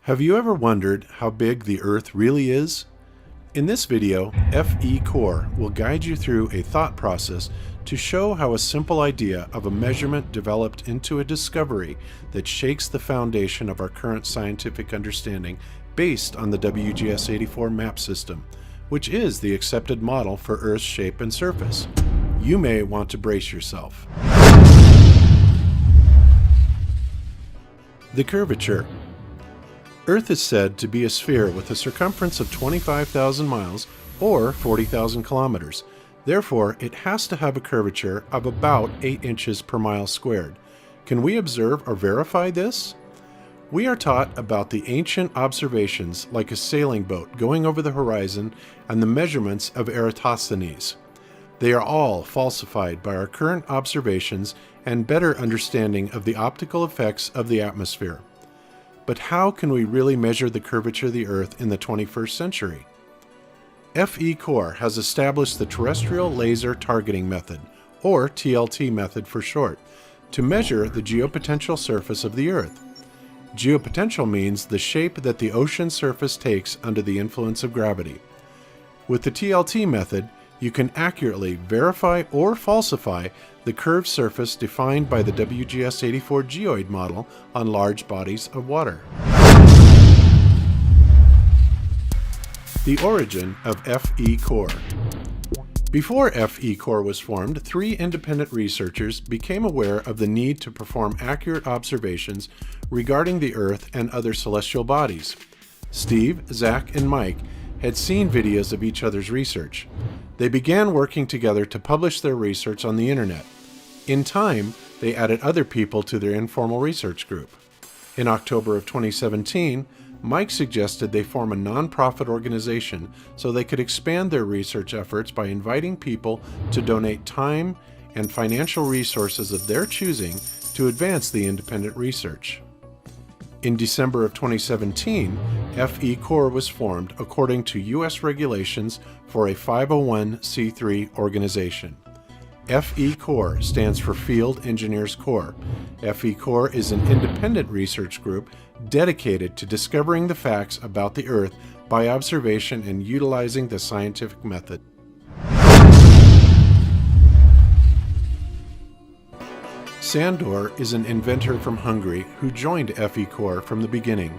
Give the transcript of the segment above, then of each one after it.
Have you ever wondered how big the Earth really is? In this video, FECORE will guide you through a thought process to show how a simple idea of a measurement developed into a discovery that shakes the foundation of our current scientific understanding based on the WGS-84 map system, which is the accepted model for Earth's shape and surface. You may want to brace yourself. The curvature. Earth is said to be a sphere with a circumference of 25,000 miles or 40,000 kilometers. Therefore, it has to have a curvature of about 8 inches per mile squared. Can we observe or verify this? We are taught about the ancient observations like a sailing boat going over the horizon and the measurements of Eratosthenes. They are all falsified by our current observations and better understanding of the optical effects of the atmosphere. But how can we really measure the curvature of the Earth in the 21st century? FECORE has established the Terrestrial Laser Targeting Method, or TLT method for short, to measure the geopotential surface of the Earth. Geopotential means the shape that the ocean surface takes under the influence of gravity. With the TLT method, you can accurately verify or falsify the curved surface defined by the WGS-84 geoid model on large bodies of water. The origin of FECORE. Before FECORE was formed, 3 independent researchers became aware of the need to perform accurate observations regarding the Earth and other celestial bodies. Steve, Zach, and Mike had seen videos of each other's research. They began working together to publish their research on the internet. In time, they added other people to their informal research group. In October of 2017, Mike suggested they form a non-profit organization so they could expand their research efforts by inviting people to donate time and financial resources of their choosing to advance the independent research. In December of 2017, FECORE was formed according to U.S. regulations for a 501c3 organization. FECORE stands for Field Engineers Corps. FECORE is an independent research group dedicated to discovering the facts about the Earth by observation and utilizing the scientific method. Sandor is an inventor from Hungary who joined FECORE from the beginning.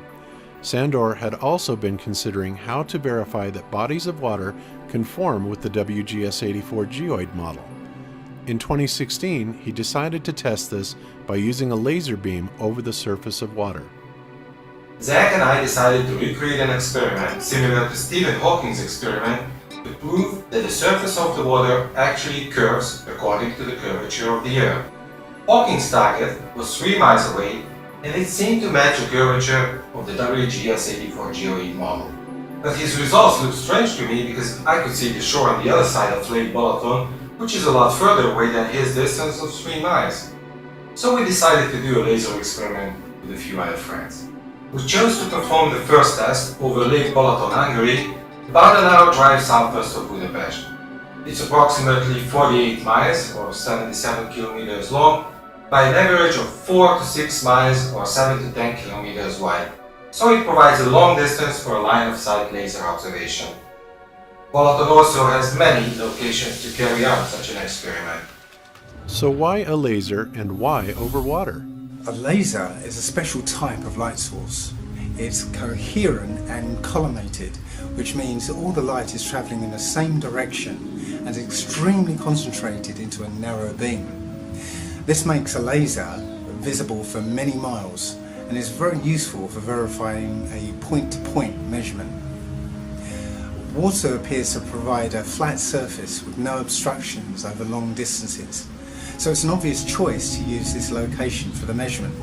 Sandor had also been considering how to verify that bodies of water conform with the WGS-84 geoid model. In 2016, he decided to test this by using a laser beam over the surface of water. Zach and I decided to recreate an experiment similar to Stephen Hawking's experiment to prove that the surface of the water actually curves according to the curvature of the Earth. Hawking's target was 3 miles away, and it seemed to match the curvature of the WGS-84 geoid model. But his results looked strange to me because I could see the shore on the other side of Lake Balaton, which is a lot further away than his distance of 3 miles. So we decided to do a laser experiment with a few other friends. We chose to perform the first test over Lake Balaton, Hungary, about an hour drive southwest of Budapest. It's approximately 48 miles or 77 kilometers long, by an average of 4 to 6 miles or 7 to 10 kilometers wide. So it provides a long distance for a line-of-sight laser observation. Balaton also has many locations to carry out such an experiment. So why a laser and why over water? A laser is a special type of light source. It's coherent and collimated, which means that all the light is travelling in the same direction and extremely concentrated into a narrow beam. This makes a laser visible for many miles and is very useful for verifying a point-to-point measurement. Water appears to provide a flat surface with no obstructions over long distances, so it's an obvious choice to use this location for the measurement.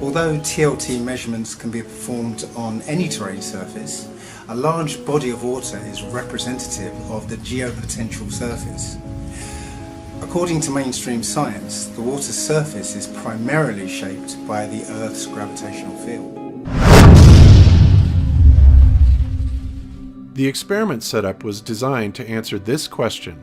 Although TLT measurements can be performed on any terrain surface, a large body of water is representative of the geopotential surface. According to mainstream science, the water's surface is primarily shaped by the Earth's gravitational field. The experiment setup was designed to answer this question: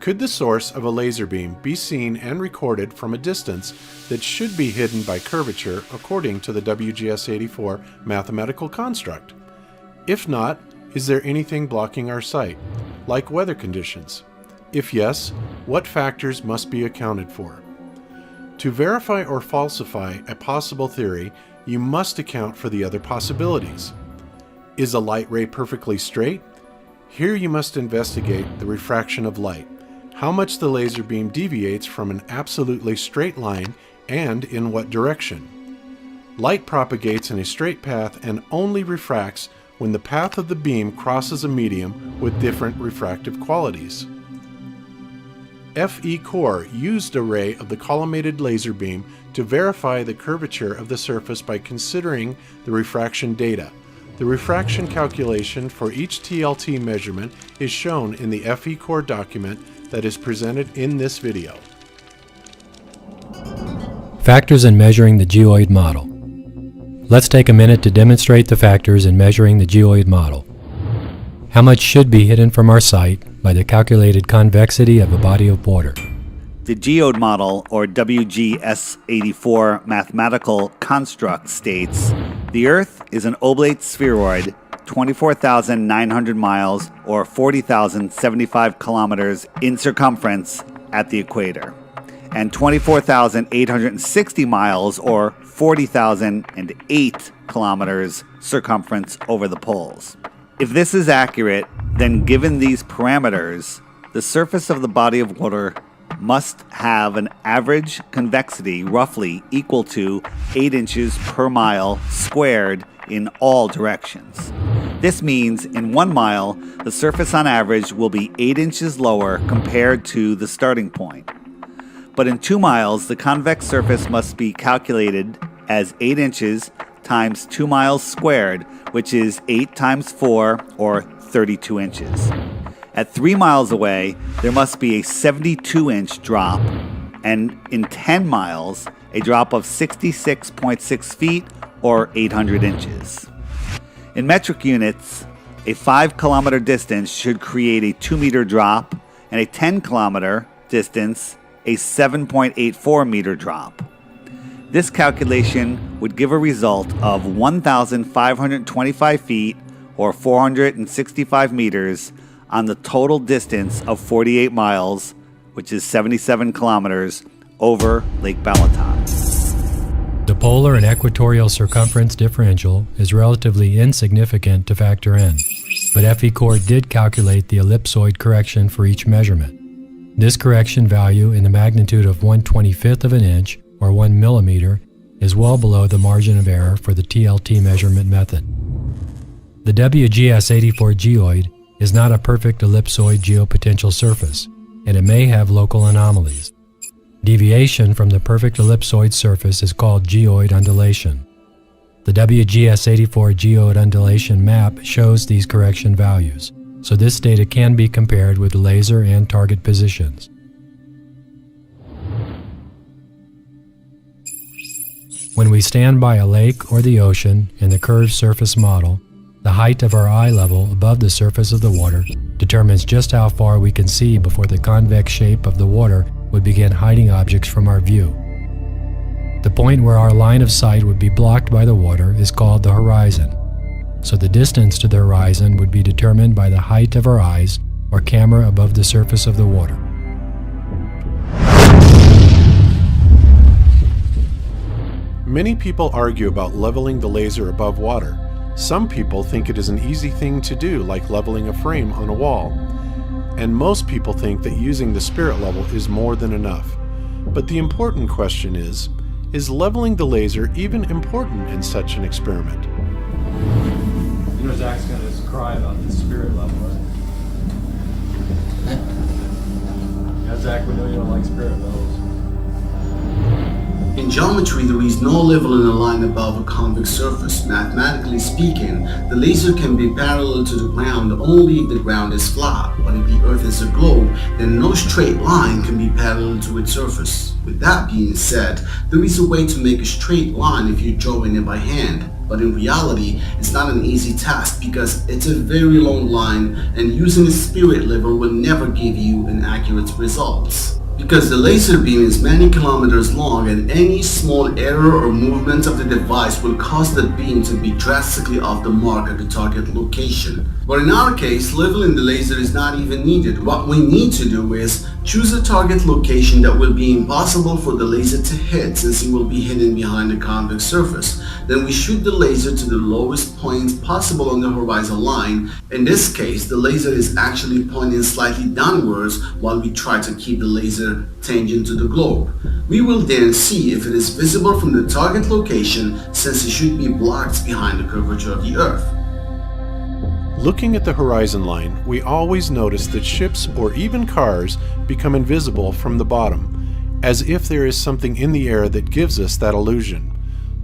Could the source of a laser beam be seen and recorded from a distance that should be hidden by curvature according to the WGS-84 mathematical construct? If not, is there anything blocking our sight, like weather conditions? If yes, what factors must be accounted for? To verify or falsify a possible theory, you must account for the other possibilities. Is a light ray perfectly straight? Here you must investigate the refraction of light, how much the laser beam deviates from an absolutely straight line and in what direction. Light propagates in a straight path and only refracts when the path of the beam crosses a medium with different refractive qualities. FECORE used a ray of the collimated laser beam to verify the curvature of the surface by considering the refraction data. The refraction calculation for each TLT measurement is shown in the FECORE document that is presented in this video. Factors in measuring the geoid model. Let's take a minute to demonstrate the factors in measuring the geoid model. How much should be hidden from our sight by the calculated convexity of a body of water? The geode model, or WGS-84 mathematical construct, states the Earth is an oblate spheroid 24,900 miles or 40,075 kilometers in circumference at the equator, and 24,860 miles or 40,008 kilometers circumference over the poles. If this is accurate, then given these parameters, the surface of the body of water must have an average convexity roughly equal to 8 inches per mile squared in all directions. This means in 1 mile, the surface on average will be 8 inches lower compared to the starting point. But in 2 miles, the convex surface must be calculated as 8 inches times 2 miles squared, which is 8 times 4, or 32 inches. At 3 miles away, there must be a 72-inch drop, and in 10 miles, a drop of 66.6 feet, or 800 inches. In metric units, a 5-kilometer distance should create a 2-meter drop, and a 10-kilometer distance, a 7.84-meter drop. This calculation would give a result of 1,525 feet, or 465 meters, on the total distance of 48 miles, which is 77 kilometers, over Lake Balaton. The polar and equatorial circumference differential is relatively insignificant to factor in, but FECORE did calculate the ellipsoid correction for each measurement. This correction value in the magnitude of 1/25th of an inch, or 1 millimeter, is well below the margin of error for the TLT measurement method. The WGS-84 geoid is not a perfect ellipsoid geopotential surface, and it may have local anomalies. Deviation from the perfect ellipsoid surface is called geoid undulation. The WGS-84 geoid undulation map shows these correction values, so this data can be compared with laser and target positions. When we stand by a lake or the ocean in the curved surface model, the height of our eye level above the surface of the water determines just how far we can see before the convex shape of the water would begin hiding objects from our view. The point where our line of sight would be blocked by the water is called the horizon, so the distance to the horizon would be determined by the height of our eyes or camera above the surface of the water. Many people argue about leveling the laser above water. Some people think it is an easy thing to do, like leveling a frame on a wall. And most people think that using the spirit level is more than enough. But the important question is leveling the laser even important in such an experiment? You know Zach's going to cry about the spirit level, right? Yeah, Zach, we know you don't like spirit levels. In geometry, there is no level in a line above a convex surface. Mathematically speaking, the laser can be parallel to the ground only if the ground is flat, but if the Earth is a globe, then no straight line can be parallel to its surface. With that being said, there is a way to make a straight line if you're drawing it by hand. But in reality, it's not an easy task because it's a very long line, and using a spirit level will never give you an accurate result. Because the laser beam is many kilometers long, and any small error or movement of the device will cause the beam to be drastically off the mark at the target location. But in our case, leveling the laser is not even needed. What we need to do is choose a target location that will be impossible for the laser to hit, since it will be hidden behind the convex surface. Then we shoot the laser to the lowest point possible on the horizon line. In this case, the laser is actually pointing slightly downwards while we try to keep the laser tangent to the globe. We will then see if it is visible from the target location, since it should be blocked behind the curvature of the Earth. Looking at the horizon line, we always notice that ships or even cars become invisible from the bottom, as if there is something in the air that gives us that illusion.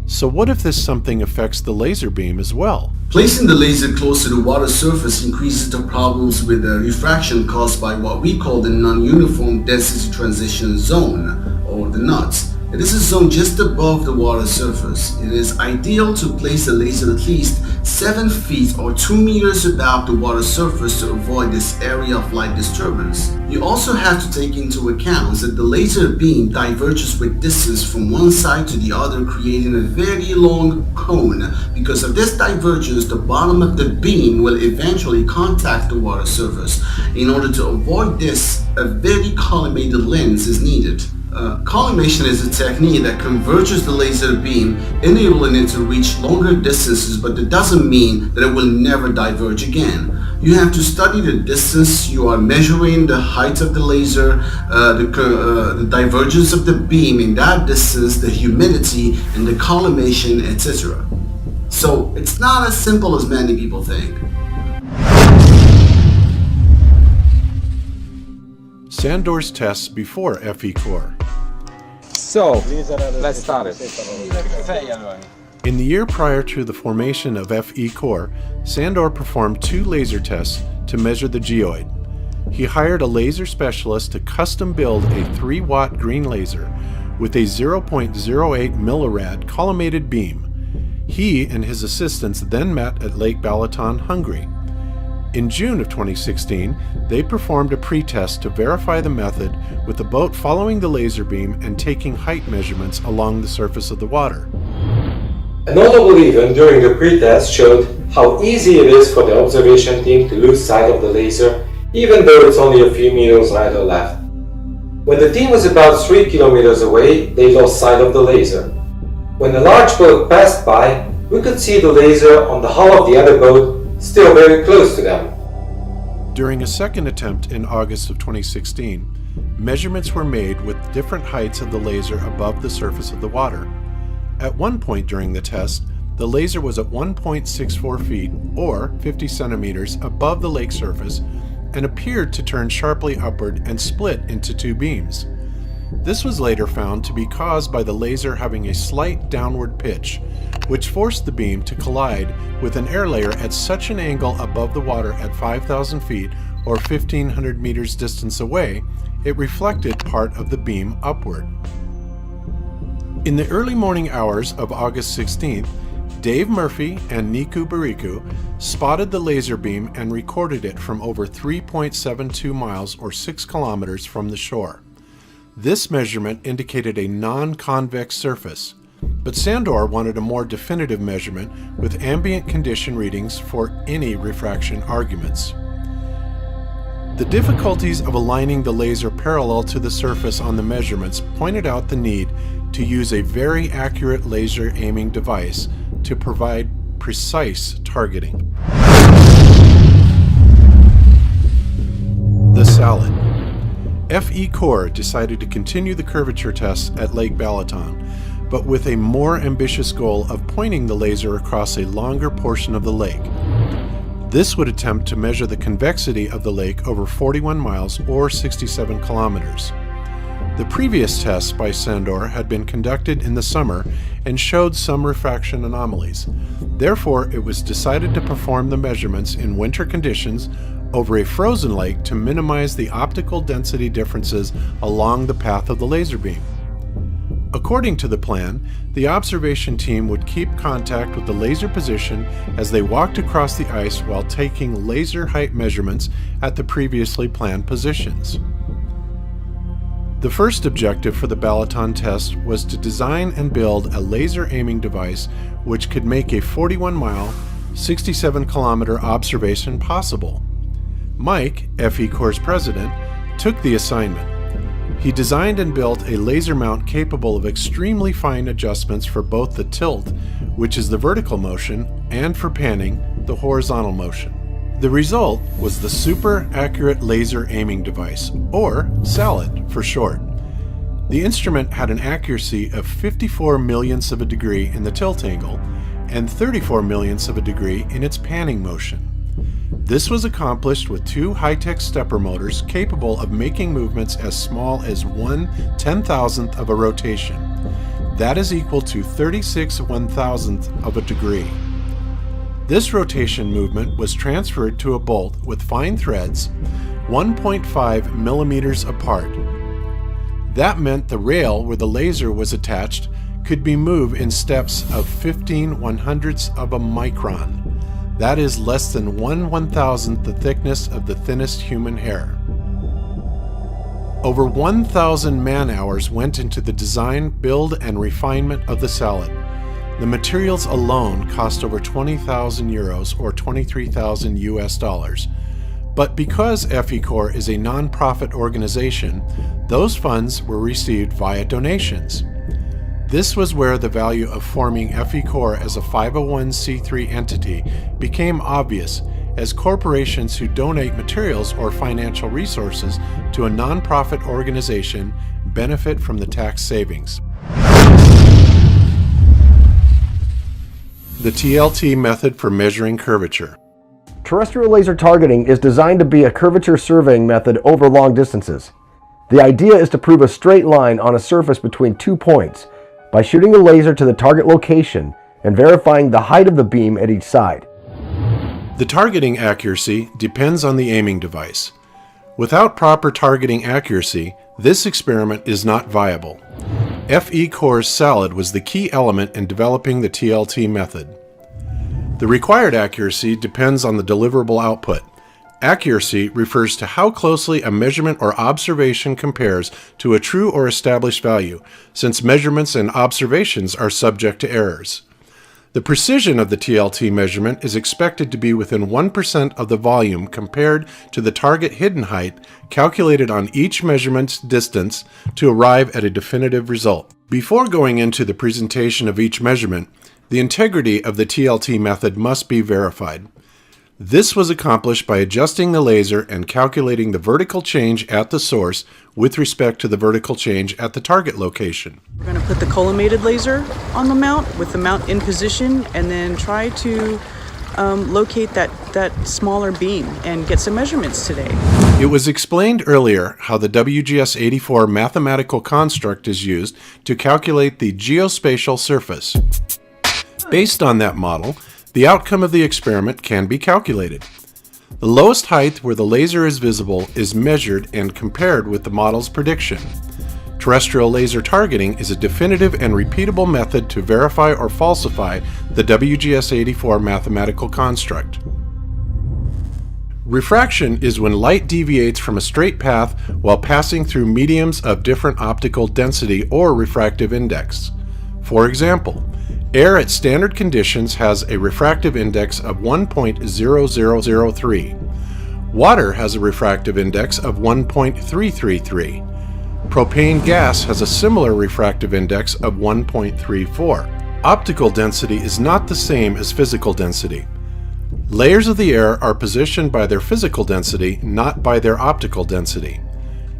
So what if this something affects the laser beam as well? Placing the laser close to the water surface increases the problems with the refraction caused by what we call the non-uniform density transition zone, or the NUTS. It is a zone just above the water surface. It is ideal to place the laser at least 7 feet or 2 meters above the water surface to avoid this area of light disturbance. You also have to take into account that the laser beam diverges with distance from one side to the other, creating a very long cone. Because of this divergence, the bottom of the beam will eventually contact the water surface. In order to avoid this, a very collimated lens is needed. Collimation is a technique that converges the laser beam, enabling it to reach longer distances, but that doesn't mean that it will never diverge again. You have to study the distance you are measuring, the height of the laser, the divergence of the beam in that distance, the humidity, and the collimation, etc. So it's not as simple as many people think. Sandor's tests before FECORE. So, let's start it. In the year prior to the formation of FECORE, Sandor performed 2 laser tests to measure the geoid. He hired a laser specialist to custom build a 3-watt green laser with a 0.08 millirad collimated beam. He and his assistants then met at Lake Balaton, Hungary. In June of 2016, they performed a pretest to verify the method with the boat following the laser beam and taking height measurements along the surface of the water. A notable event during the pretest showed how easy it is for the observation team to lose sight of the laser, even though it's only a few meters right or left. When the team was about 3 kilometers away, they lost sight of the laser. When a large boat passed by, we could see the laser on the hull of the other boat, still very close to them. During a second attempt in August of 2016, measurements were made with different heights of the laser above the surface of the water. At one point during the test, the laser was at 1.64 feet, or 50 centimeters, above the lake surface and appeared to turn sharply upward and split into 2 beams. This was later found to be caused by the laser having a slight downward pitch, which forced the beam to collide with an air layer at such an angle above the water at 5,000 feet or 1,500 meters distance away, it reflected part of the beam upward. In the early morning hours of August 16th, Dave Murphy and Niku Bariku spotted the laser beam and recorded it from over 3.72 miles or 6 kilometers from the shore. This measurement indicated a non-convex surface, but Sandor wanted a more definitive measurement with ambient condition readings for any refraction arguments. The difficulties of aligning the laser parallel to the surface on the measurements pointed out the need to use a very accurate laser aiming device to provide precise targeting. The salad. FECORE decided to continue the curvature tests at Lake Balaton, but with a more ambitious goal of pointing the laser across a longer portion of the lake. This would attempt to measure the convexity of the lake over 41 miles or 67 kilometers. The previous tests by Sandor had been conducted in the summer and showed some refraction anomalies. Therefore, it was decided to perform the measurements in winter conditions over a frozen lake to minimize the optical density differences along the path of the laser beam. According to the plan, the observation team would keep contact with the laser position as they walked across the ice while taking laser height measurements at the previously planned positions. The first objective for the Balaton test was to design and build a laser aiming device which could make a 41-mile, 67-kilometer observation possible. Mike, FECORE's president, took the assignment. He designed and built a laser mount capable of extremely fine adjustments for both the tilt, which is the vertical motion, and for panning, the horizontal motion. The result was the Super Accurate Laser Aiming Device, or SALAD for short. The instrument had an accuracy of 54 millionths of a degree in the tilt angle and 34 millionths of a degree in its panning motion. This was accomplished with two high-tech stepper motors capable of making movements as small as 1/10,000th of a rotation. That is equal to 36 1,000th of a degree. This rotation movement was transferred to a bolt with fine threads 1.5 millimeters apart. That meant the rail where the laser was attached could be moved in steps of 15 100ths of a micron. That is less than 1/1000th the thickness of the thinnest human hair. Over 1,000 man-hours went into the design, build, and refinement of the SALAD. The materials alone cost over 20,000 euros or 23,000 US dollars. But because FECORE is a non-profit organization, those funds were received via donations. This was where the value of forming FECORE as a 501c3 entity became obvious, as corporations who donate materials or financial resources to a non-profit organization benefit from the tax savings. The TLT method for measuring curvature. Terrestrial laser targeting is designed to be a curvature surveying method over long distances. The idea is to prove a straight line on a surface between 2 points by shooting the laser to the target location and verifying the height of the beam at each side. The targeting accuracy depends on the aiming device. Without proper targeting accuracy, this experiment is not viable. FECORE's SALAD was the key element in developing the TLT method. The required accuracy depends on the deliverable output. Accuracy refers to how closely a measurement or observation compares to a true or established value, since measurements and observations are subject to errors. The precision of the TLT measurement is expected to be within 1% of the volume compared to the target hidden height calculated on each measurement's distance to arrive at a definitive result. Before going into the presentation of each measurement, the integrity of the TLT method must be verified. This was accomplished by adjusting the laser and calculating the vertical change at the source with respect to the vertical change at the target location. We're going to put the collimated laser on the mount with the mount in position and then try to locate that smaller beam and get some measurements today. It was explained earlier how the WGS-84 mathematical construct is used to calculate the geospatial surface. Based on that model, the outcome of the experiment can be calculated. The lowest height where the laser is visible is measured and compared with the model's prediction. Terrestrial laser targeting is a definitive and repeatable method to verify or falsify the WGS-84 mathematical construct. Refraction is when light deviates from a straight path while passing through mediums of different optical density or refractive index. For example, air at standard conditions has a refractive index of 1.0003. Water has a refractive index of 1.333. Propane gas has a similar refractive index of 1.34. Optical density is not the same as physical density. Layers of the air are positioned by their physical density, not by their optical density.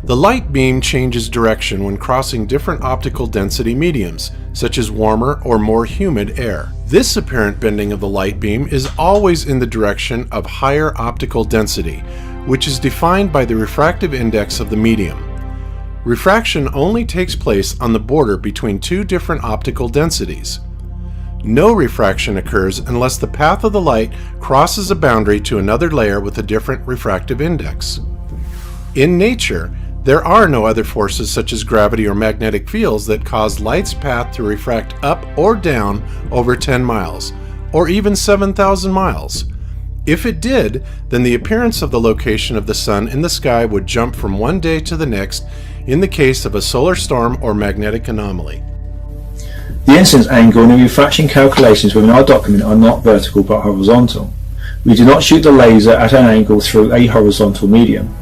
The light beam changes direction when crossing different optical density mediums, such as warmer or more humid air. This apparent bending of the light beam is always in the direction of higher optical density, which is defined by the refractive index of the medium. Refraction only takes place on the border between two different optical densities. No refraction occurs unless the path of the light crosses a boundary to another layer with a different refractive index. In nature, there are no other forces such as gravity or magnetic fields that cause light's path to refract up or down over 10 miles, or even 7,000 miles. If it did, then the appearance of the location of the sun in the sky would jump from one day to the next in the case of a solar storm or magnetic anomaly. The incidence angle and the refraction calculations within our document are not vertical but horizontal. We do not shoot the laser at an angle through a horizontal medium.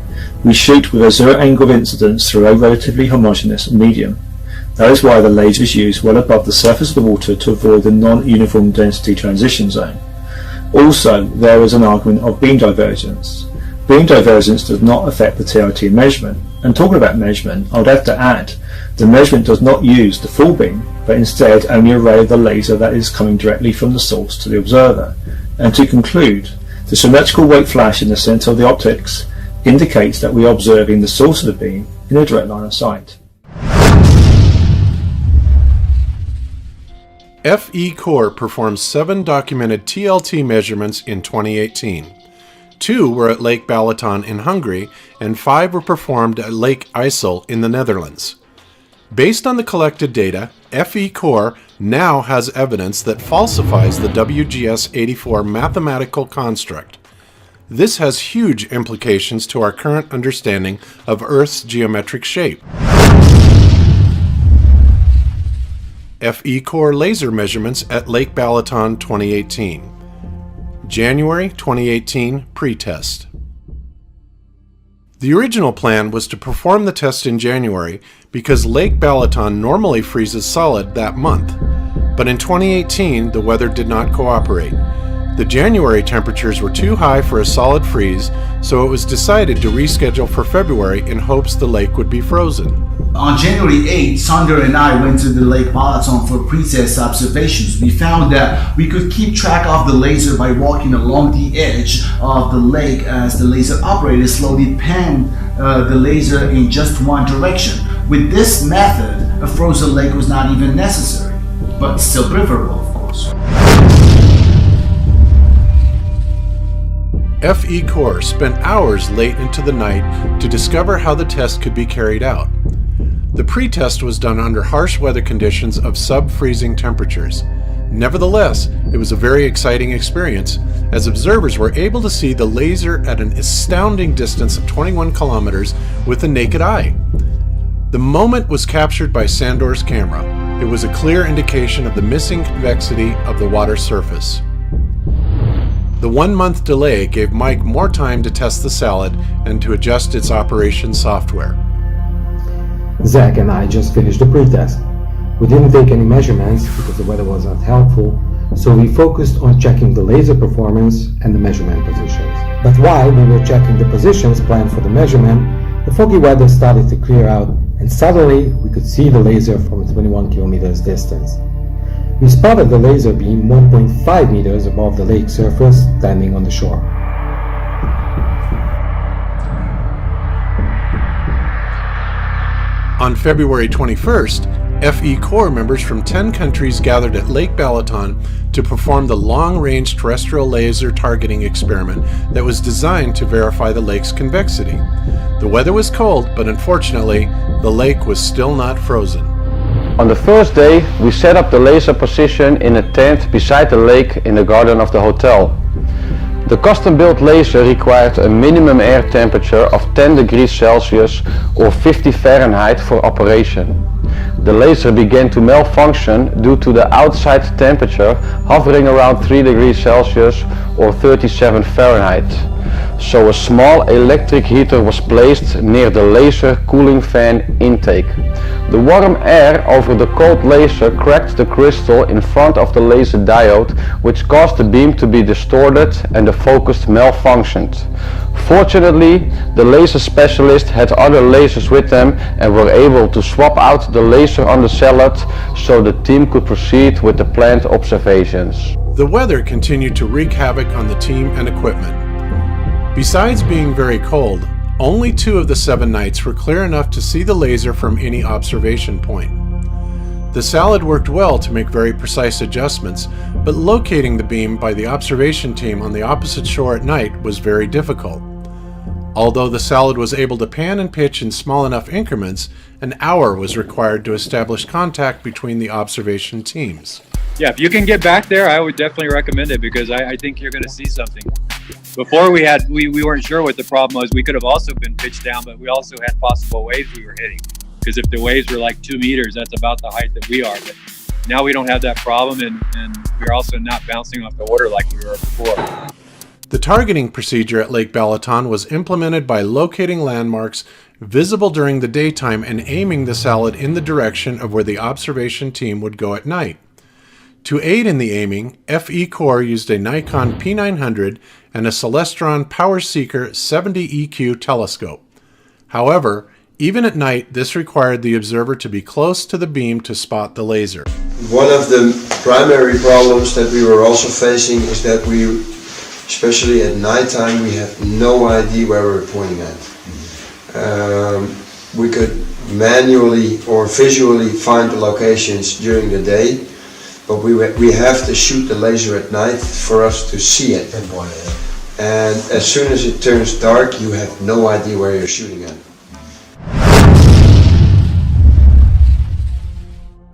We shoot with a zero angle of incidence through a relatively homogeneous medium. That is why the laser is used well above the surface of the water to avoid the non-uniform density transition zone. Also, there is an argument of beam divergence. Beam divergence does not affect the TLT measurement. And talking about measurement, I would have to add, the measurement does not use the full beam, but instead only a ray of the laser that is coming directly from the source to the observer. And to conclude, the symmetrical wake flash in the center of the optics indicates that we are observing the source of the beam in a direct line of sight. FECORE performed 7 documented TLT measurements in 2018. 2 were at Lake Balaton in Hungary, and 5 were performed at Lake IJssel in the Netherlands. Based on the collected data, FECORE now has evidence that falsifies the WGS-84 mathematical construct. This has huge implications to our current understanding of Earth's geometric shape. FECORE laser measurements at Lake Balaton 2018. January 2018 pre-test. The original plan was to perform the test in January because Lake Balaton normally freezes solid that month, but in 2018 the weather did not cooperate. The January temperatures were too high for a solid freeze, so it was decided to reschedule for February in hopes the lake would be frozen. On January 8, Sander and I went to the Lake Balaton for pre-test observations. We found that we could keep track of the laser by walking along the edge of the lake as the laser operator slowly panned the laser in just one direction. With this method, a frozen lake was not even necessary, but still preferable, of course. FECORE spent hours late into the night to discover how the test could be carried out. The pre-test was done under harsh weather conditions of sub-freezing temperatures. Nevertheless, it was a very exciting experience, as observers were able to see the laser at an astounding distance of 21 kilometers with the naked eye. The moment was captured by Sandor's camera. It was a clear indication of the missing convexity of the water surface. The 1-month delay gave Mike more time to test the salad and to adjust its operation software. Zach and I just finished the pre-test. We didn't take any measurements because the weather was not helpful, so we focused on checking the laser performance and the measurement positions. But while we were checking the positions planned for the measurement, the foggy weather started to clear out, and suddenly we could see the laser from 21 kilometers distance. We spotted the laser beam 1.5 meters above the lake surface, standing on the shore. On February 21st, FECORE members from 10 countries gathered at Lake Balaton to perform the long-range terrestrial laser targeting experiment that was designed to verify the lake's convexity. The weather was cold, but unfortunately, the lake was still not frozen. On the first day, we set up the laser position in a tent beside the lake in the garden of the hotel. The custom-built laser required a minimum air temperature of 10 degrees Celsius or 50 Fahrenheit for operation. The laser began to malfunction due to the outside temperature hovering around 3 degrees Celsius or 37 Fahrenheit. So a small electric heater was placed near the laser cooling fan intake. The warm air over the cold laser cracked the crystal in front of the laser diode, which caused the beam to be distorted and the focus malfunctioned. Fortunately, the laser specialist had other lasers with them and were able to swap out the laser on the salad so the team could proceed with the planned observations. The weather continued to wreak havoc on the team and equipment. Besides being very cold, only 2 of the 7 nights were clear enough to see the laser from any observation point. The SALAD worked well to make very precise adjustments, but locating the beam by the observation team on the opposite shore at night was very difficult. Although the SALAD was able to pan and pitch in small enough increments, an hour was required to establish contact between the observation teams. Yeah, if you can get back there, I would definitely recommend it because I think you're going to see something. Before we weren't sure what the problem was. We could have also been pitched down, but we also had possible waves we were hitting. Because if the waves were like 2 meters, that's about the height that we are. But now we don't have that problem, and we're also not bouncing off the water like we were before. The targeting procedure at Lake Balaton was implemented by locating landmarks visible during the daytime and aiming the SALAD in the direction of where the observation team would go at night. To aid in the aiming, FECORE used a Nikon P900 and a Celestron Power Seeker 70 EQ telescope. However, even at night, this required the observer to be close to the beam to spot the laser. One of the primary problems that we were also facing is that we, especially at nighttime, we have no idea where we're pointing at. We could manually or visually find the locations during the day, but we have to shoot the laser at night for us to see it. And as soon as it turns dark, you have no idea where you're shooting at.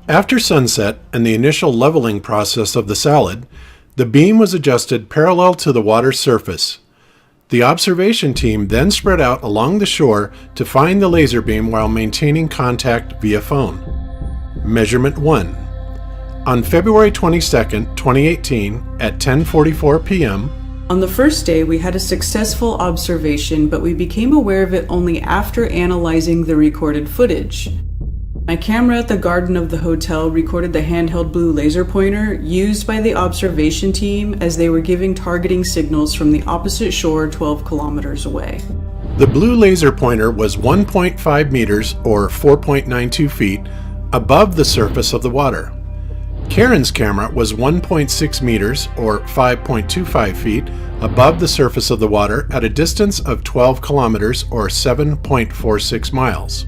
After sunset and the initial leveling process of the SALAD, the beam was adjusted parallel to the water's surface. The observation team then spread out along the shore to find the laser beam while maintaining contact via phone. Measurement 1. On February 22, 2018, at 10:44 p.m., on the first day, we had a successful observation, but we became aware of it only after analyzing the recorded footage. My camera at the garden of the hotel recorded the handheld blue laser pointer used by the observation team as they were giving targeting signals from the opposite shore 12 kilometers away. The blue laser pointer was 1.5 meters or 4.92 feet above the surface of the water. Karen's camera was 1.6 meters or 5.25 feet above the surface of the water at a distance of 12 kilometers or 7.46 miles.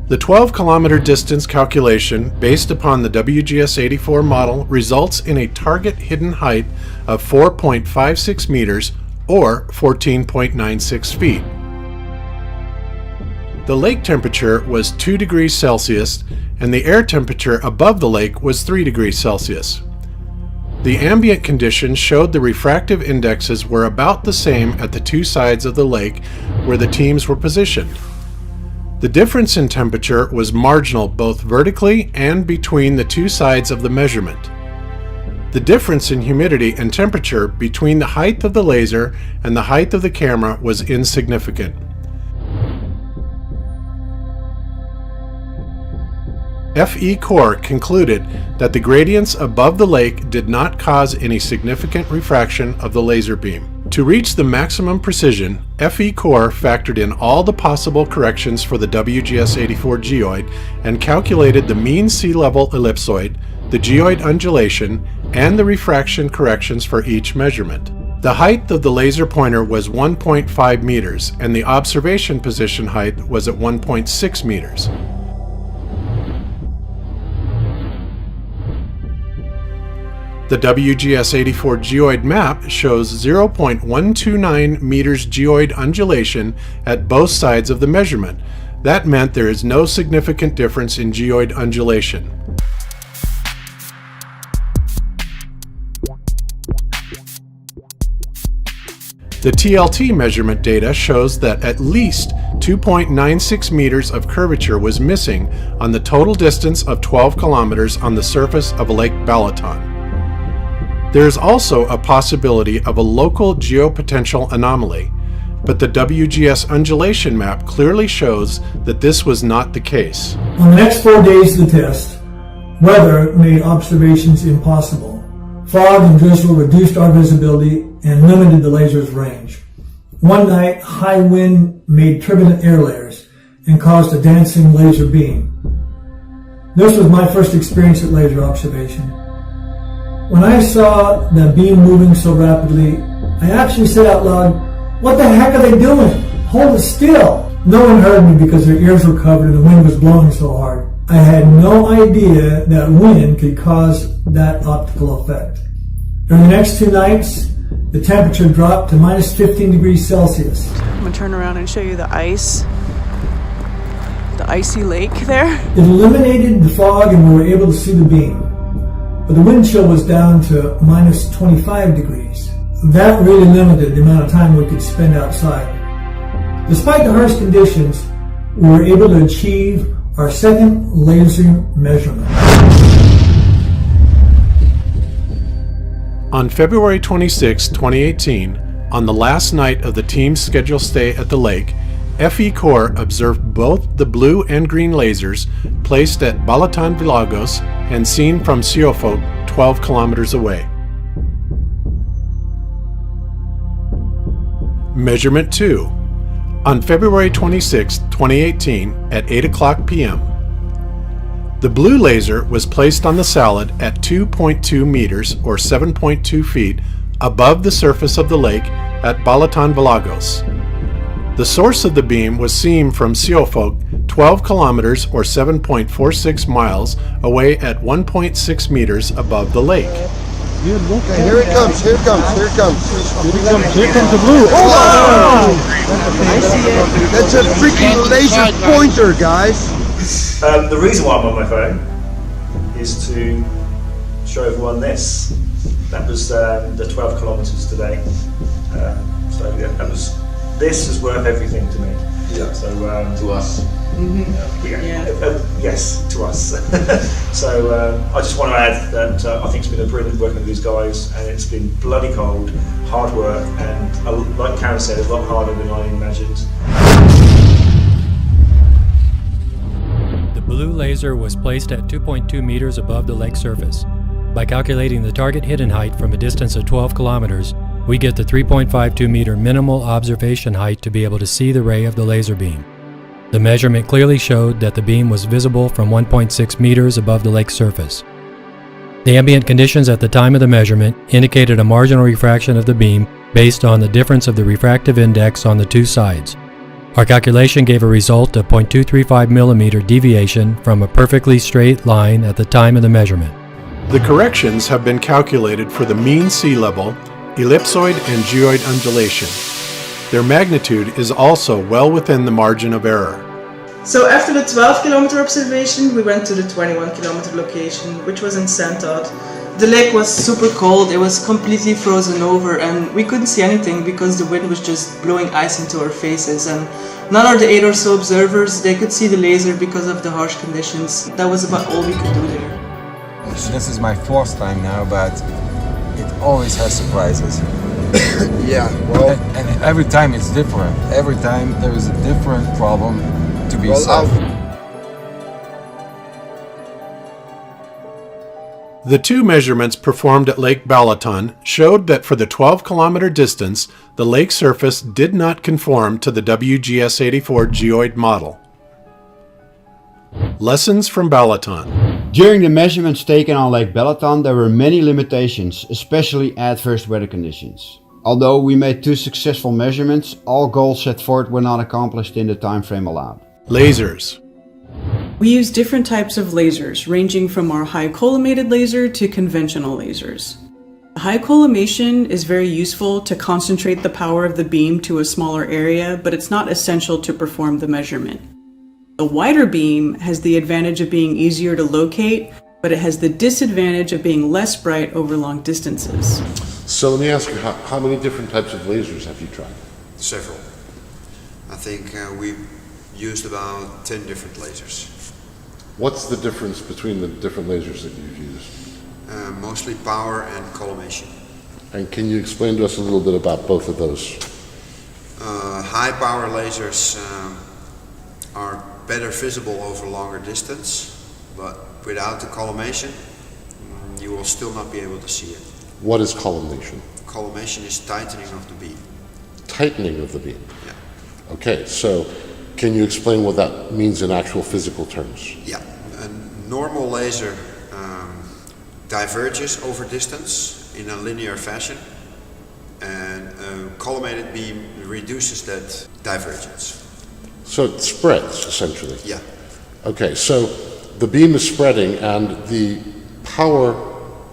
The 12-kilometer distance calculation based upon the WGS-84 model results in a target hidden height of 4.56 meters or 14.96 feet. The lake temperature was 2 degrees Celsius and the air temperature above the lake was 3 degrees Celsius. The ambient conditions showed the refractive indexes were about the same at the 2 sides of the lake where the teams were positioned. The difference in temperature was marginal both vertically and between the 2 sides of the measurement. The difference in humidity and temperature between the height of the laser and the height of the camera was insignificant. FECORE concluded that the gradients above the lake did not cause any significant refraction of the laser beam. To reach the maximum precision, FECORE factored in all the possible corrections for the WGS-84 geoid and calculated the mean sea level ellipsoid, the geoid undulation, and the refraction corrections for each measurement. The height of the laser pointer was 1.5 meters and the observation position height was at 1.6 meters. The WGS-84 geoid map shows 0.129 meters geoid undulation at both sides of the measurement. That meant there is no significant difference in geoid undulation. The TLT measurement data shows that at least 2.96 meters of curvature was missing on the total distance of 12 kilometers on the surface of Lake Balaton. There is also a possibility of a local geopotential anomaly, but the WGS undulation map clearly shows that this was not the case. On the next 4 days of the test, weather made observations impossible. Fog and drizzle reduced our visibility and limited the laser's range. One night, high wind made turbulent air layers and caused a dancing laser beam. This was my first experience at laser observation. When I saw the beam moving so rapidly, I actually said out loud, What the heck are they doing? Hold it still. No one heard me because their ears were covered and the wind was blowing so hard. I had no idea that wind could cause that optical effect. During the next 2 nights, the temperature dropped to minus 15 degrees Celsius. I'm gonna turn around and show you the ice. The icy lake there. It eliminated the fog and we were able to see the beam. But the wind chill was down to minus 25 degrees. That really limited the amount of time we could spend outside. Despite the harsh conditions, we were able to achieve our second laser measurement. On February 26, 2018, on the last night of the team's scheduled stay at the lake, FECORE observed both the blue and green lasers placed at Balaton Vilagos and seen from Siofok 12 kilometers away. Measurement 2. On February 26, 2018 at 8 o'clock p.m. The blue laser was placed on the salad at 2.2 meters or 7.2 feet above the surface of the lake at Balaton Vilagos. The source of the beam was seen from Siofok 12 kilometers or 7.46 miles away at 1.6 meters above the lake. Here it comes, here it comes, here it comes. Here comes the blue. Oh! That's a freaking laser pointer, guys. The reason why I'm on my phone is to show everyone this. That was the 12 kilometers today. So yeah, this is worth everything to me. Yeah. So to us. Yes, to us. So I just want to add that I think it's been a brilliant working with these guys, and it's been bloody cold, hard work, and like Karen said, a lot harder than I imagined. The blue laser was placed at 2.2 meters above the lake surface. By calculating the target hidden height from a distance of 12 kilometers, we get the 3.52 meter minimal observation height to be able to see the ray of the laser beam. The measurement clearly showed that the beam was visible from 1.6 meters above the lake's surface. The ambient conditions at the time of the measurement indicated a marginal refraction of the beam based on the difference of the refractive index on the two sides. Our calculation gave a result of 0.235 millimeter deviation from a perfectly straight line at the time of the measurement. The corrections have been calculated for the mean sea level, ellipsoid and geoid undulation. Their magnitude is also well within the margin of error. So after the 12-kilometer observation, we went to the 21-kilometer location, which was in Santad. The lake was super cold, it was completely frozen over, and we couldn't see anything because the wind was just blowing ice into our faces. And none of the 8 or so observers, they could see the laser because of the harsh conditions. That was about all we could do there. This is my 4th time now, but it always has surprises. Yeah, well... And every time it's different. Every time there is a different problem to be solved. The two measurements performed at Lake Balaton showed that for the 12-kilometer distance, the lake surface did not conform to the WGS-84 geoid model. Lessons from Balaton. During the measurements taken on Lake Balaton, there were many limitations, especially adverse weather conditions. Although we made 2 successful measurements, all goals set forth were not accomplished in the time frame allowed. Lasers. We use different types of lasers, ranging from our high collimated laser to conventional lasers. High collimation is very useful to concentrate the power of the beam to a smaller area, but it's not essential to perform the measurement. The wider beam has the advantage of being easier to locate, but it has the disadvantage of being less bright over long distances. So let me ask you, how many different types of lasers have you tried? Several. I think we've used about 10 different lasers. What's the difference between the different lasers that you've used? Mostly power and collimation. And can you explain to us a little bit about both of those? High power lasers are better visible over longer distance, but without the collimation, you will still not be able to see it. What is collimation? Collimation is tightening of the beam. Tightening of the beam? Yeah. Okay, so can you explain what that means in actual physical terms? Yeah, a normal laser diverges over distance in a linear fashion, and a collimated beam reduces that divergence. So it spreads, essentially? Yeah. Okay, so the beam is spreading, and the power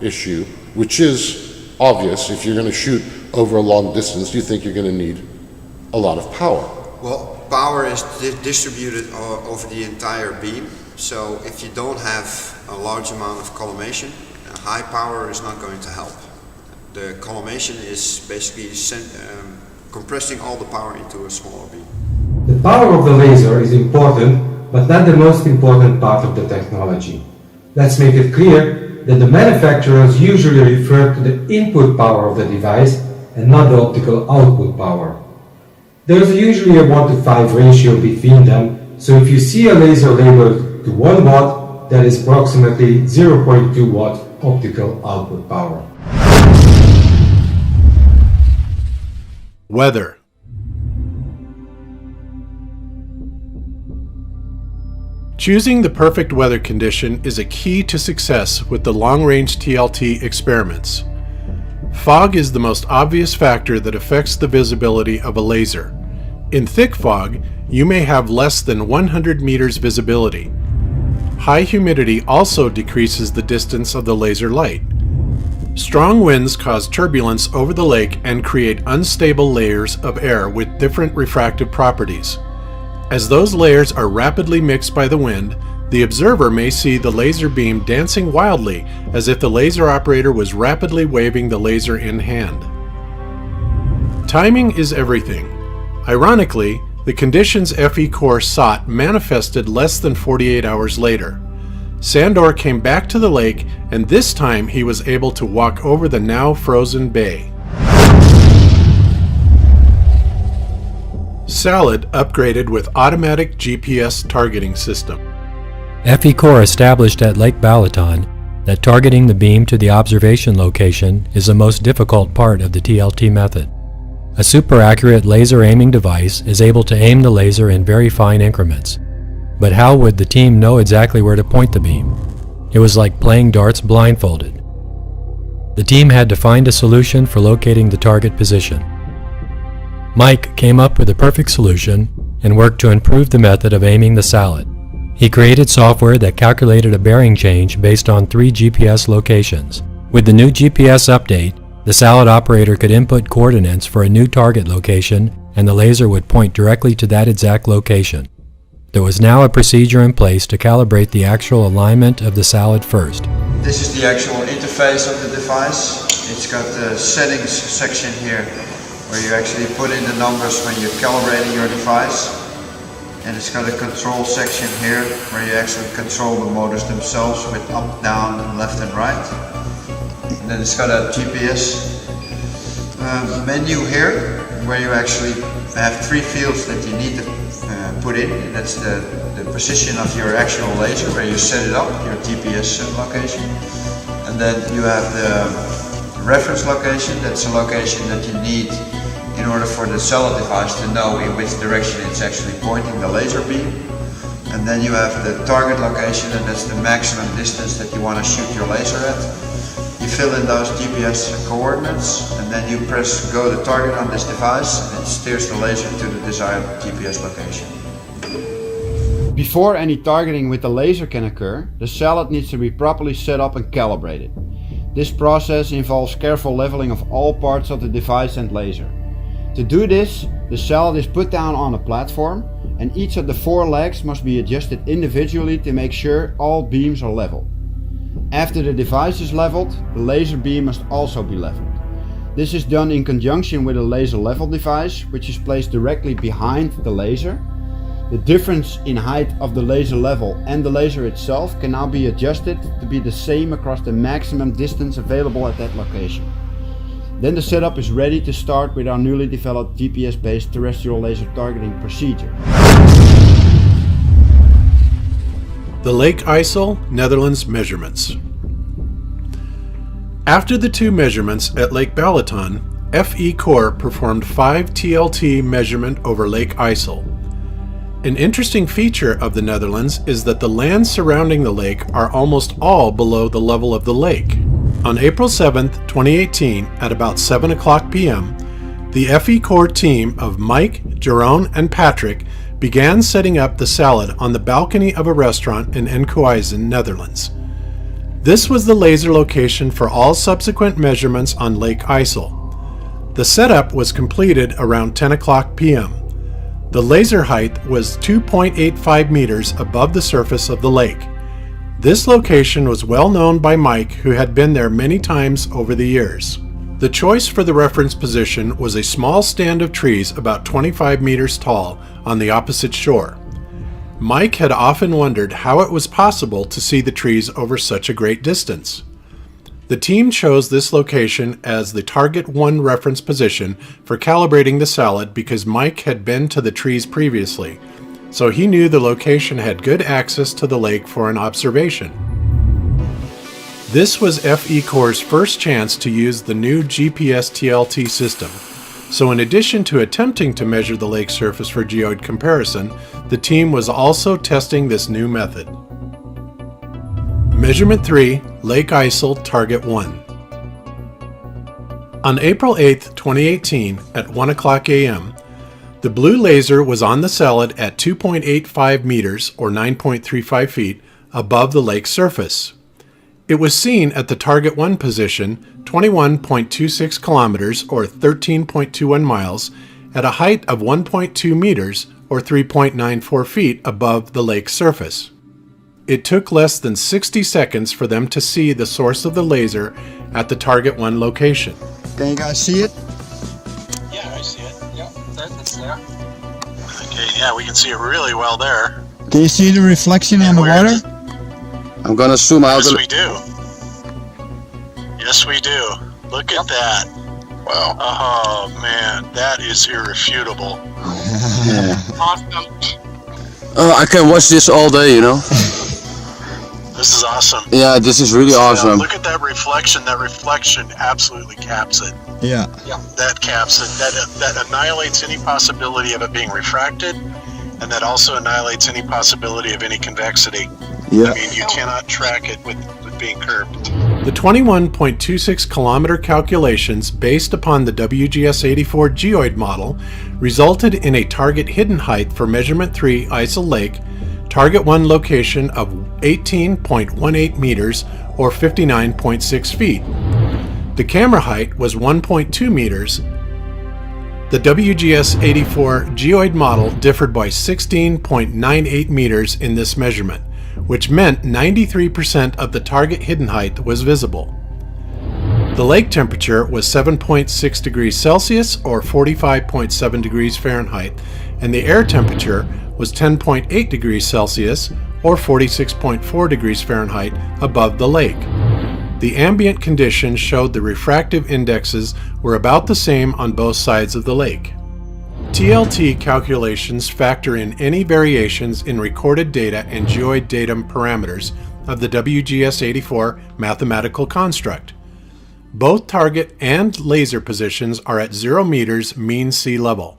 issue, which is obvious if you're going to shoot over a long distance, you think you're going to need a lot of power. Well, power is distributed over the entire beam, so if you don't have a large amount of collimation, high power is not going to help. The collimation is basically compressing all the power into a smaller beam. The power of the laser is important, but not the most important part of the technology. Let's make it clear that the manufacturers usually refer to the input power of the device and not the optical output power. There is usually a 1:5 ratio between them, so if you see a laser labeled to 1 watt, that is approximately 0.2 watt optical output power. Weather. Choosing the perfect weather condition is a key to success with the long-range TLT experiments. Fog is the most obvious factor that affects the visibility of a laser. In thick fog, you may have less than 100 meters visibility. High humidity also decreases the distance of the laser light. Strong winds cause turbulence over the lake and create unstable layers of air with different refractive properties. As those layers are rapidly mixed by the wind, the observer may see the laser beam dancing wildly as if the laser operator was rapidly waving the laser in hand. Timing is everything. Ironically, the conditions FECORE sought manifested less than 48 hours later. Sandor came back to the lake, and this time he was able to walk over the now frozen bay. Salad upgraded with automatic GPS targeting system. FECORE established at Lake Balaton that targeting the beam to the observation location is the most difficult part of the TLT method. A super accurate laser aiming device is able to aim the laser in very fine increments. But how would the team know exactly where to point the beam? It was like playing darts blindfolded. The team had to find a solution for locating the target position. Mike came up with a perfect solution and worked to improve the method of aiming the Salad. He created software that calculated a bearing change based on 3 GPS locations. With the new GPS update, the Salad operator could input coordinates for a new target location, and the laser would point directly to that exact location. There was now a procedure in place to calibrate the actual alignment of the Salad first. This is the actual interface of the device. It's got the settings section here where you actually put in the numbers when you're calibrating your device. And it's got a control section here where you actually control the motors themselves with up, down, and left and right. And then it's got a GPS menu here where you actually have 3 fields that you need to put in. And that's the position of your actual laser where you set it up, your GPS location. And then you have the reference location. That's a location that you need in order for the Salad device to know in which direction it's actually pointing the laser beam. And then you have the target location, and that's the maximum distance that you want to shoot your laser at. You fill in those GPS coordinates, and then you press go to target on this device, and it steers the laser to the desired GPS location. Before any targeting with the laser can occur, the Salad needs to be properly set up and calibrated. This process involves careful leveling of all parts of the device and laser. To do this, the Salad is put down on a platform, and each of the 4 legs must be adjusted individually to make sure all beams are level. After the device is leveled, the laser beam must also be leveled. This is done in conjunction with a laser level device, which is placed directly behind the laser. The difference in height of the laser level and the laser itself can now be adjusted to be the same across the maximum distance available at that location. Then the setup is ready to start with our newly developed GPS-based terrestrial laser targeting procedure. The Lake IJssel, Netherlands measurements. After the 2 measurements at Lake Balaton, FECORE performed 5 TLT measurement over Lake IJssel. An interesting feature of the Netherlands is that the lands surrounding the lake are almost all below the level of the lake. On April 7, 2018, at about 7 o'clock p.m., The FECORE team of Mike, Jerome, and Patrick began setting up the salad on the balcony of a restaurant in Enkhuizen, Netherlands. This was the laser location for all subsequent measurements on Lake IJssel. The setup was completed around 10 o'clock p.m. The laser height was 2.85 meters above the surface of the lake. This location was well known by Mike, who had been there many times over the years. The choice for the reference position was a small stand of trees about 25 meters tall on the opposite shore. Mike had often wondered how it was possible to see the trees over such a great distance. The team chose this location as the Target 1 reference position for calibrating the salad because Mike had been to the trees previously, so he knew the location had good access to the lake for an observation. This was FECORE's first chance to use the new GPS TLT system, so in addition to attempting to measure the lake surface for geoid comparison, the team was also testing this new method. Measurement 3, Lake IJssel, Target 1. On April 8, 2018, at 1 o'clock a.m., the blue laser was on the salad at 2.85 meters or 9.35 feet above the lake surface. It was seen at the Target 1 position, 21.26 kilometers or 13.21 miles, at a height of 1.2 meters or 3.94 feet above the lake surface. It took less than 60 seconds for them to see the source of the laser at the Target 1 location. Can you guys see it? Yeah, I see it. Yeah, it's there. Okay, yeah, we can see it really well there. Can you see the reflection on the water? I'm gonna zoom out. Yes, we do. Yes, we do. Look at that. Wow. Oh, man, that is irrefutable. Awesome. I can watch this all day, you know? This is awesome. Yeah, this is really awesome. Look at that reflection. That reflection absolutely caps it. Yeah. That caps it. That annihilates any possibility of it being refracted, and that also annihilates any possibility of any convexity. Yeah. I mean, you cannot track it with being curved. The 21.26 kilometer calculations based upon the WGS-84 geoid model resulted in a target hidden height for measurement 3 IJssel Lake, Target 1 location of 18.18 meters or 59.6 feet. The camera height was 1.2 meters. The WGS-84 geoid model differed by 16.98 meters in this measurement, which meant 93% of the target hidden height was visible. The lake temperature was 7.6 degrees Celsius or 45.7 degrees Fahrenheit, and the air temperature was 10.8 degrees Celsius or 46.4 degrees Fahrenheit above the lake. The ambient conditions showed the refractive indexes were about the same on both sides of the lake. TLT calculations factor in any variations in recorded data and geoid datum parameters of the WGS-84 mathematical construct. Both target and laser positions are at 0 meters mean sea level.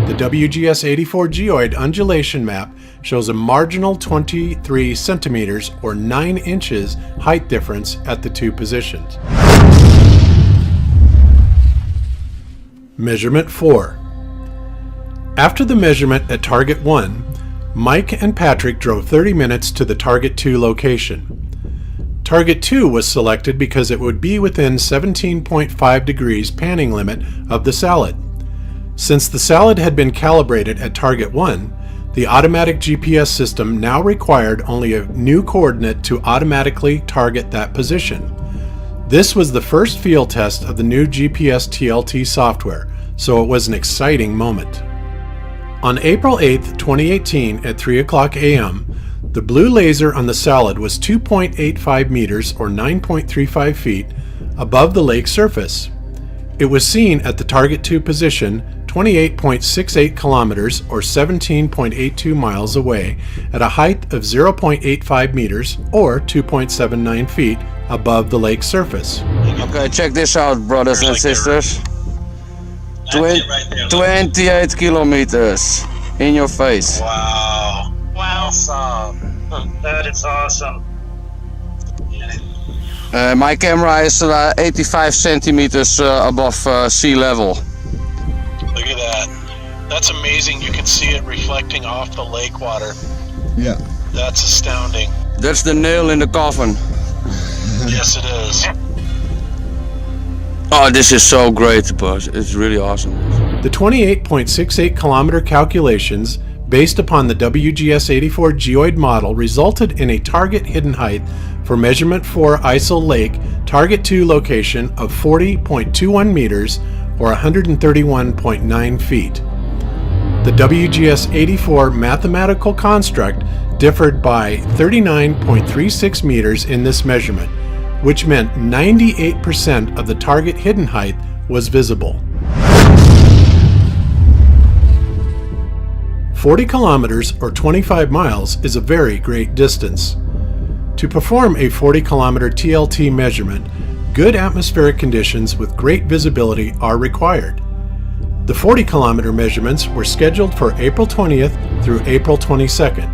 The WGS-84 geoid undulation map shows a marginal 23 centimeters or 9 inches height difference at the two positions. Measurement 4. After the measurement at Target 1, Mike and Patrick drove 30 minutes to the Target 2 location. Target 2 was selected because it would be within 17.5 degrees panning limit of the salad. Since the salad had been calibrated at Target 1, the automatic GPS system now required only a new coordinate to automatically target that position. This was the first field test of the new GPS TLT software, so it was an exciting moment. On April 8, 2018 at 3 o'clock a.m., the blue laser on the salad was 2.85 meters or 9.35 feet above the lake surface. It was seen at the Target 2 position 28.68 kilometers or 17.82 miles away at a height of 0.85 meters or 2.79 feet above the lake surface. Okay, check this out, brothers and sisters. 28 kilometers in your face. Wow. Wow. Awesome. That is awesome. My camera is 85 centimeters above sea level. That's amazing. You can see it reflecting off the lake water. Yeah. That's astounding. That's the nail in the coffin. Yes, it is. Oh, this is so great, boss. It's really awesome. The 28.68 kilometer calculations based upon the WGS-84 geoid model resulted in a target hidden height for measurement 4 ISIL Lake target 2 location of 40.21 meters or 131.9 feet. The WGS-84 mathematical construct differed by 39.36 meters in this measurement, which meant 98% of the target hidden height was visible. 40 kilometers or 25 miles is a very great distance. To perform a 40 kilometer TLT measurement, good atmospheric conditions with great visibility are required. The 40 kilometer measurements were scheduled for April 20th through April 22nd.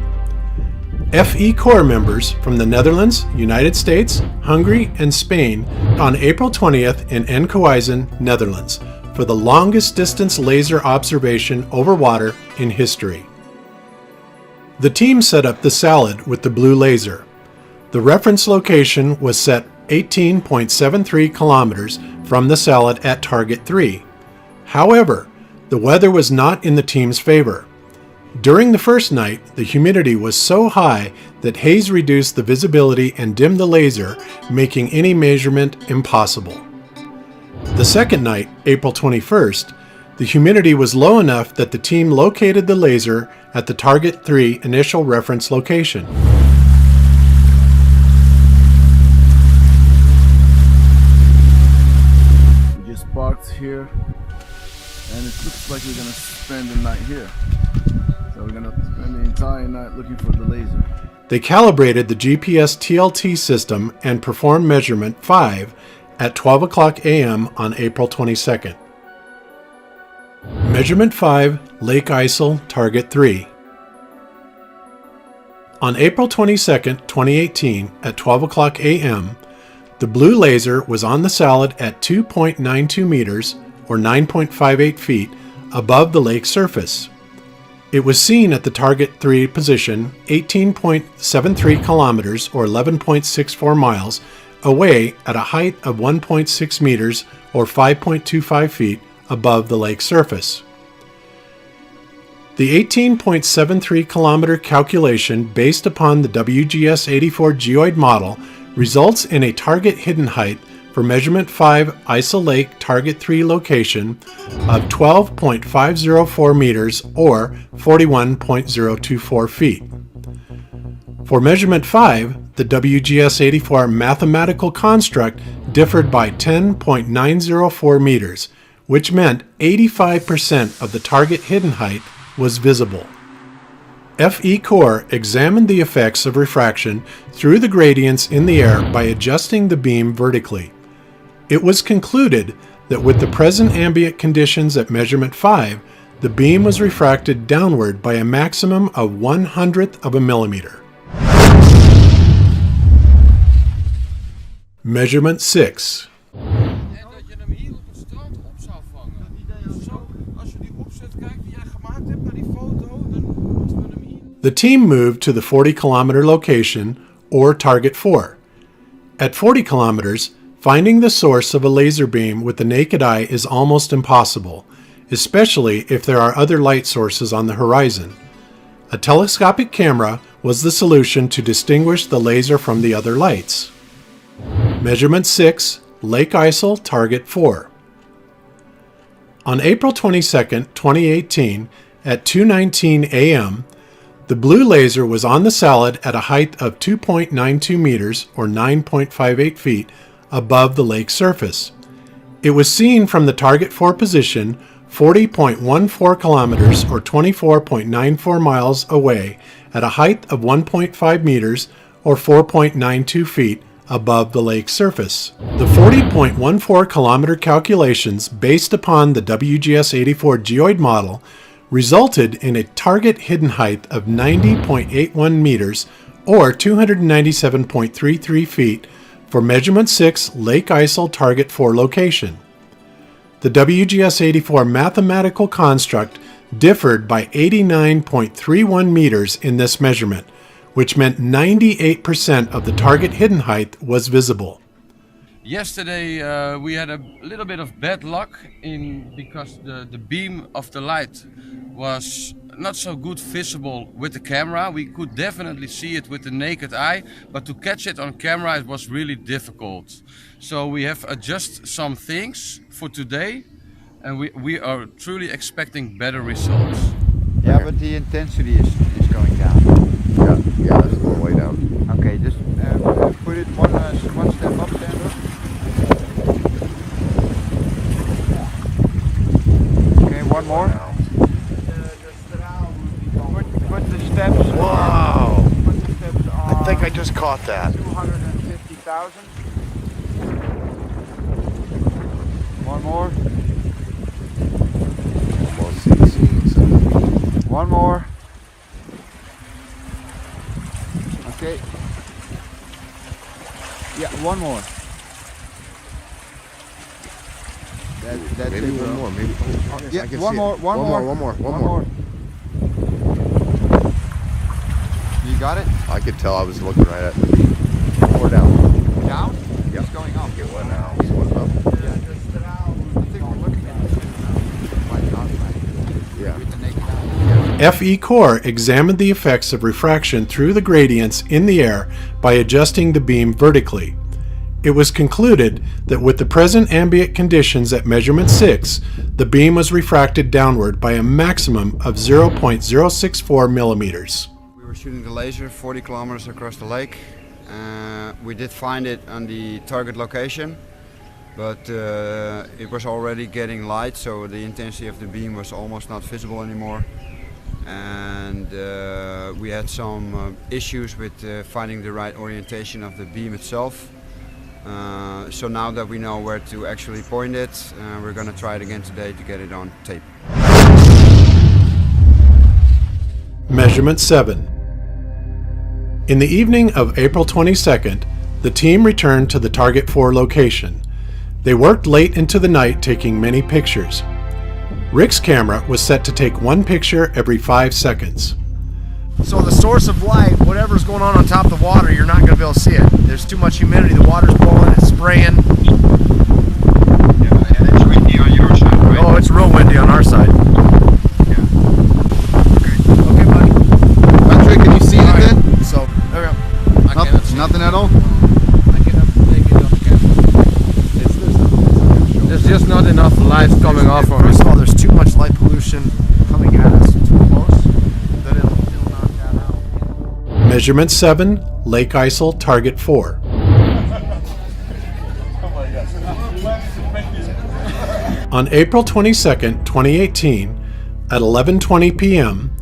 FECORE members from the Netherlands, United States, Hungary, and Spain on April 20th in Enkhuizen, Netherlands, for the longest distance laser observation over water in history. The team set up the salad with the blue laser. The reference location was set 18.73 kilometers from the salad at target 3. However, the weather was not in the team's favor. During the first night, the humidity was so high that haze reduced the visibility and dimmed the laser, making any measurement impossible. The second night, April 21st, the humidity was low enough that the team located the laser at the target 3 initial reference location. We just parked here, and it looks like we're gonna spend the night here. So we're gonna spend the entire night looking for the laser. They calibrated the GPS TLT system and performed measurement 5 at 12 o'clock a.m. on April 22nd. Measurement 5, Lake ISIL, Target 3. On April 22, 2018, at 12 o'clock a.m., the blue laser was on the salad at 2.92 meters, or 9.58 feet, above the lake surface. It was seen at the Target 3 position 18.73 kilometers, or 11.64 miles, away at a height of 1.6 meters, or 5.25 feet, above the lake surface. The 18.73 kilometer calculation based upon the WGS-84 geoid model results in a target hidden height for measurement 5 ISIL Lake target 3 location of 12.504 meters or 41.024 feet. For measurement 5, the WGS-84 mathematical construct differed by 10.904 meters, which meant 85% of the target hidden height was visible. FECORE examined the effects of refraction through the gradients in the air by adjusting the beam vertically. It was concluded that with the present ambient conditions at measurement 5, the beam was refracted downward by a maximum of 1/100th of a millimeter. Measurement 6. The team moved to the 40 kilometer location, or target 4. At 40 kilometers, finding the source of a laser beam with the naked eye is almost impossible, especially if there are other light sources on the horizon. A telescopic camera was the solution to distinguish the laser from the other lights. Measurement 6, Lake ISIL, Target 4. On April 22, 2018, at 2:19 a.m., the blue laser was on the salad at a height of 2.92 meters, or 9.58 feet, above the lake surface. It was seen from the target 4 position 40.14 kilometers, or 24.94 miles away, at a height of 1.5 meters, or 4.92 feet, above the lake surface. The 40.14 kilometer calculations based upon the WGS-84 geoid model resulted in a target hidden height of 90.81 meters, or 297.33 feet, for measurement 6 Lake ISIL Target 4 location. The WGS-84 mathematical construct differed by 89.31 meters in this measurement, which meant 98% of the target hidden height was visible. Yesterday we had a little bit of bad luck because the beam of the light was not so good visible with the camera. We could definitely see it with the naked eye, but to catch it on camera it was really difficult. So we have adjusted some things for today, and we are truly expecting better results. Yeah, but the intensity is going down. Yeah, that's a little way down. Okay, just put it one step up, Sandra. Okay, one more. Put the steps. Wow! Put the steps on. I think I just caught that. 250,000. One more. One more. Okay. Yeah, one more. That's Maybe it, one bro. more. Maybe. Oh, yes, Yeah, I can one see more. it. One more. You got it? I could tell. I was looking right at the beam. Or down. Down? Yeah. It's going up. Okay, one now. This one's up. I think we're looking at it. Yeah. With the naked eye. FECORE examined the effects of refraction through the gradients in the air by adjusting the beam vertically. It was concluded that with the present ambient conditions at measurement 6, the beam was refracted downward by a maximum of 0.064 millimeters. We were shooting the laser 40 kilometers across the lake. We did find it on the target location, but it was already getting light, so the intensity of the beam was almost not visible anymore. And we had some issues with finding the right orientation of the beam itself. So now that we know where to actually point it, we're going to try it again today to get it on tape. Measurement 7. In the evening of April 22nd, the team returned to the Target 4 location. They worked late into the night taking many pictures. Rick's camera was set to take one picture every 5 seconds. So the source of light, whatever's going on top of the water, you're not going to be able to see it. There's too much humidity. The water's boiling. It's spraying. Yeah, and it's windy on your side, right? Oh, it's real windy on our side. Okay, buddy. Patrick, can you see anything? So, there we go. Nothing at all? There's just not enough light coming off of it. First of all, there's too much light pollution coming at us too close. That it'll knock that out. Measurement 7, Lake Isle, Target 4. On April 22nd, 2018, at 11:20 p.m.,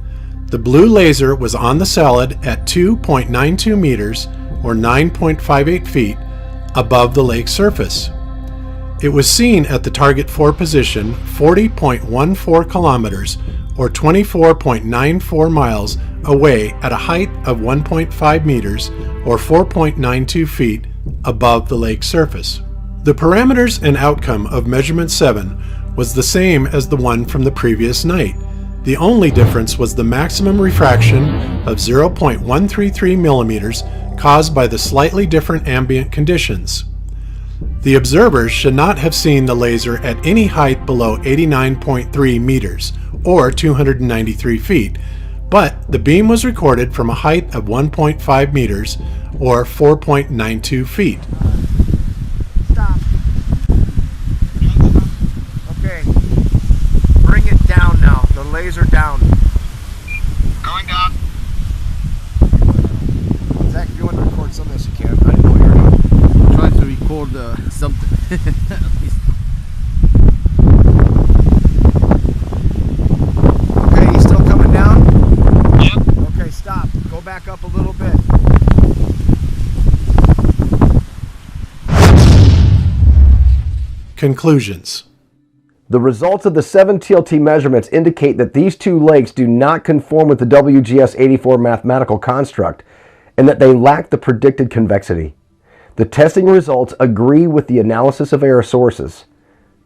the blue laser was on the salad at 2.92 meters or 9.58 feet above the lake surface. It was seen at the Target 4 position 40.14 kilometers or 24.94 miles away at a height of 1.5 meters or 4.92 feet above the lake surface. The parameters and outcome of measurement 7 was the same as the one from the previous night. The only difference was the maximum refraction of 0.133 millimeters caused by the slightly different ambient conditions. The observers should not have seen the laser at any height below 89.3 meters or 293 feet, but the beam was recorded from a height of 1.5 meters or 4.92 feet. Stop. Okay. Bring it down now. The laser down. Going down. Zach, if you want to record some of this, you can. I didn't know you were trying to record something. At least. Okay, you still coming down? Yep. Okay, stop. Go back up a little bit. Conclusions. The results of the 7 TLT measurements indicate that these two lakes do not conform with the WGS-84 mathematical construct and that they lack the predicted convexity. The testing results agree with the analysis of error sources.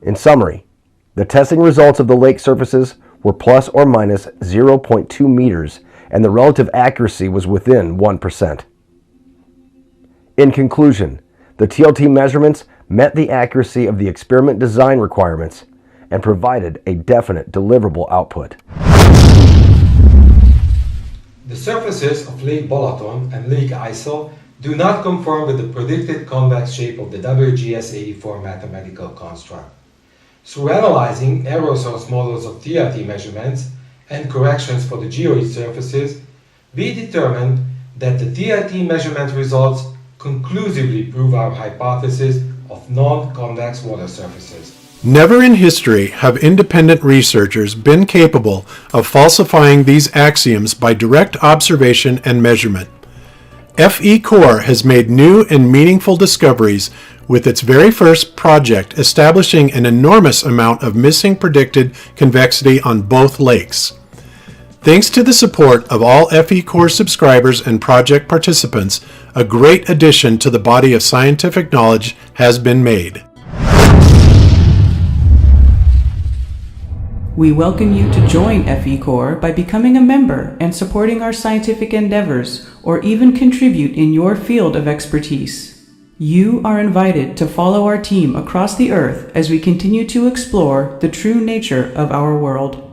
In summary, the testing results of the lake surfaces were plus or minus 0.2 meters, and the relative accuracy was within 1%. In conclusion, the TLT measurements met the accuracy of the experiment design requirements and provided a definite deliverable output. The surfaces of Lake Balaton and Lake Aisel do not conform with the predicted convex shape of the WGS-84 mathematical construct. Through analyzing error source models of TLT measurements and corrections for the geoid surfaces, we determined that the TLT measurement results conclusively prove our hypothesis of non-convex water surfaces. Never in history have independent researchers been capable of falsifying these axioms by direct observation and measurement. FECORE has made new and meaningful discoveries with its very first project establishing an enormous amount of missing predicted convexity on both lakes. Thanks to the support of all FECORE subscribers and project participants, a great addition to the body of scientific knowledge has been made. We welcome you to join FECORE by becoming a member and supporting our scientific endeavors, or even contribute in your field of expertise. You are invited to follow our team across the earth as we continue to explore the true nature of our world.